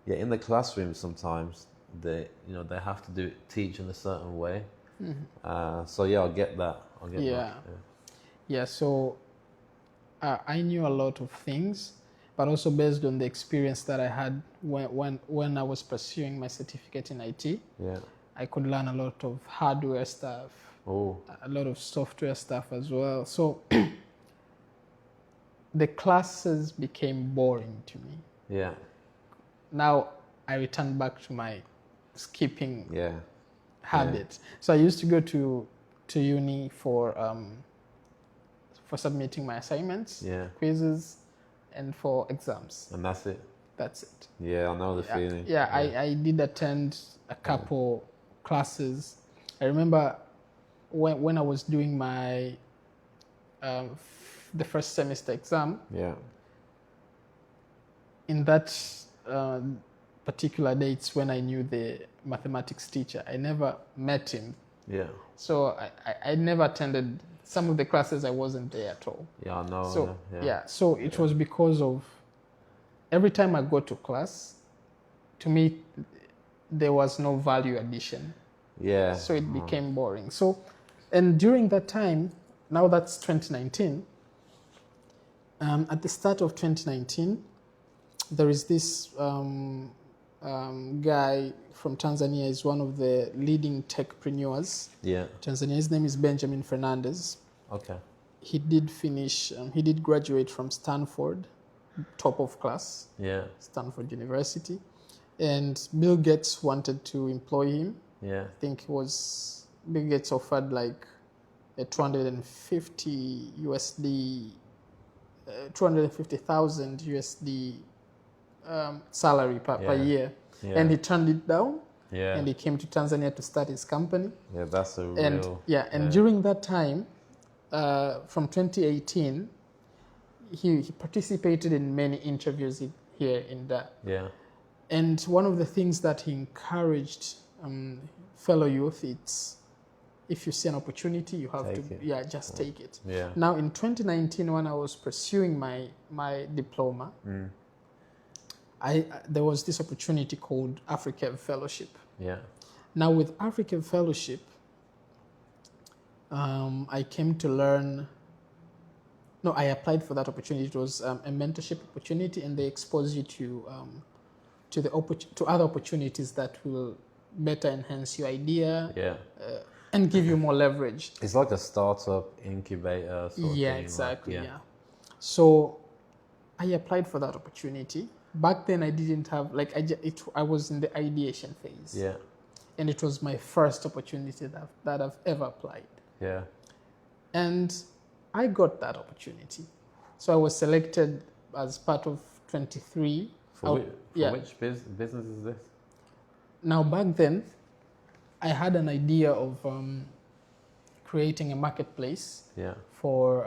yeah, in the classroom sometimes they have to teach in a certain way. So yeah, I'll get that. Yeah. Yeah. So I knew a lot of things, but also based on the experience that I had when I was pursuing my certificate in IT. Yeah. I could learn a lot of hardware stuff, a lot of software stuff as well. So the classes became boring to me. Yeah. Now I returned back to my skipping habit. Yeah. So I used to go to uni for submitting my assignments, quizzes, and for exams. And that's it. That's it. Yeah, I know the feeling. Yeah, I did attend a couple classes. I remember when I was doing my the first semester exam. Yeah. In that particular day, it's when I knew the mathematics teacher. I never met him. Yeah. So I never attended some of the classes. I wasn't there at all. Yeah, I know. So so it was because of every time I go to class, to me, there was no value addition. Yeah. So it became boring. So, and during that time, now that's 2019. At the start of 2019, there is this guy from Tanzania. Is one of the leading techpreneurs. Yeah. Tanzania. His name is Benjamin Fernandes. Okay. He did finish. He did graduate from Stanford, top of class. Yeah. Stanford University, and Bill Gates wanted to employ him. Yeah. I think it was Bill Gates offered like a 250,000 USD salary per year, and he turned it down. Yeah. And he came to Tanzania to start his company. Yeah, that's a real. And during that time, from 2018, he participated in many interviews here in that. Yeah. And one of the things that he encouraged fellow youth, it's if you see an opportunity, you have take it. Yeah. Now in 2019, when I was pursuing my diploma, there was this opportunity called African Fellowship. Yeah. Now with African Fellowship, I came to learn. No, I applied for that opportunity. It was a mentorship opportunity, and they expose you to other opportunities that will better enhance your idea. Yeah. And give you more leverage. It's like a startup incubator sort of thing. Exactly. Yeah. So I applied for that opportunity. Back then, I didn't have I was in the ideation phase. Yeah. And it was my first opportunity that I've ever applied. Yeah. And I got that opportunity. So I was selected as part of 23. Which business is this? Now, back then, I had an idea of creating a marketplace for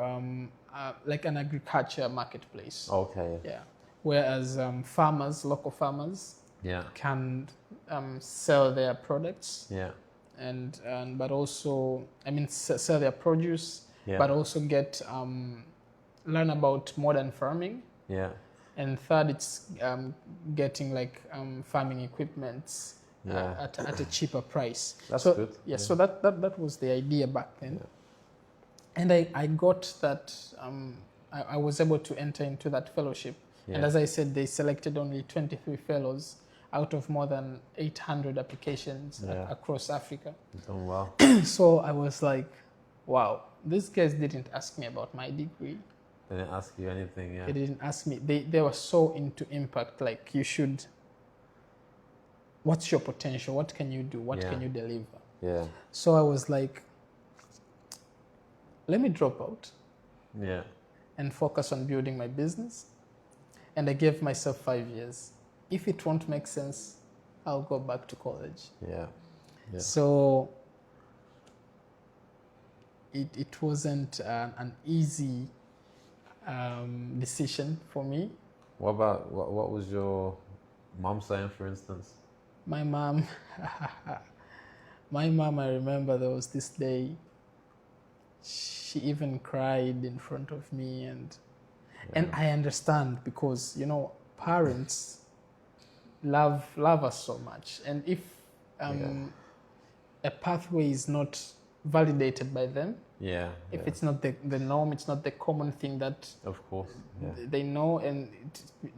like an agriculture marketplace. Okay. Yeah. Whereas local farmers can sell their products. Yeah. And but also, sell their produce, but also learn about modern farming. Yeah. And third, it's getting farming equipment at a cheaper price. That's good. Yeah, so that was the idea back then. Yeah. And I got that, I was able to enter into that fellowship. Yeah. And as I said, they selected only 23 fellows out of more than 800 applications across Africa. Oh, wow. So I was like, wow, these guys didn't ask me about my degree. They didn't ask you anything, yeah. They didn't ask me. They were so into impact, like you should, what's your potential? What can you do? What can you deliver? Yeah. So I was like, let me drop out. Yeah. And focus on building my business. And I gave myself 5 years. If it won't make sense, I'll go back to college. Yeah. Yeah. So it wasn't an easy decision for me. What was your mom saying, for instance? My mom, I remember there was this day, she even cried in front of me, and I understand because, parents, love us so much. And if a pathway is not validated by them, if it's not the norm, it's not the common thing that of course they know, and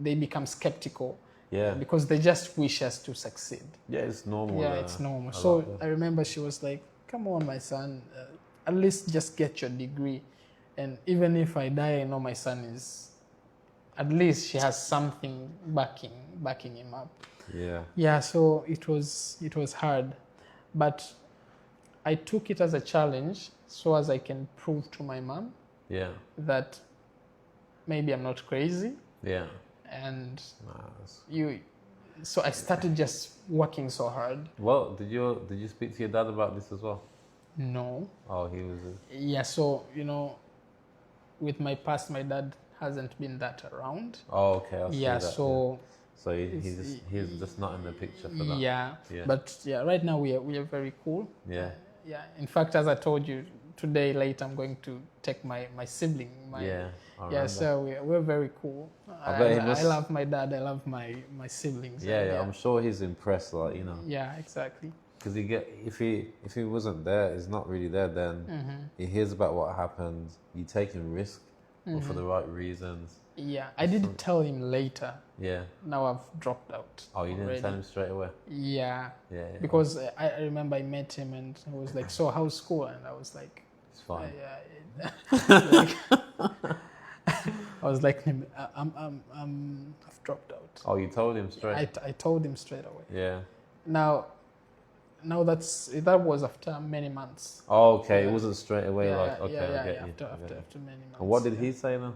they become skeptical. Yeah. Because they just wish us to succeed. Yeah, it's normal. Yeah, it's normal. So I remember she was like, come on, my son, at least just get your degree. And even if I die, I know my son is, at least she has something backing him up. Yeah. Yeah, so it was hard. But I took it as a challenge so as I can prove to my mom that maybe I'm not crazy. Yeah. And so I started just working so hard. Well, did you speak to your dad about this as well? No. Oh, he was. Yeah, so with my past, my dad hasn't been that around. Oh, okay. I see that. So he's just not in the picture for that. Yeah. But right now we are very cool. Yeah. Yeah. In fact, as I told you today, late I'm going to take my sibling. So we're very cool. I love my dad. I love my siblings. Yeah. I'm sure he's impressed. Yeah, exactly. Because if he wasn't there, he's not really there. Then he hears about what happened. You taking risk for the right reasons. Yeah, I did tell him later. Yeah. Now I've dropped out. Oh, you didn't tell him straight away? Yeah. Yeah. Because I remember I met him and he was like, so how's school? And I was like, it's fine. I was like, I've dropped out. Oh, you told him straight? I told him straight away. Yeah. Now that was after many months. Oh, okay. It wasn't straight away. After many months. And what did he say then?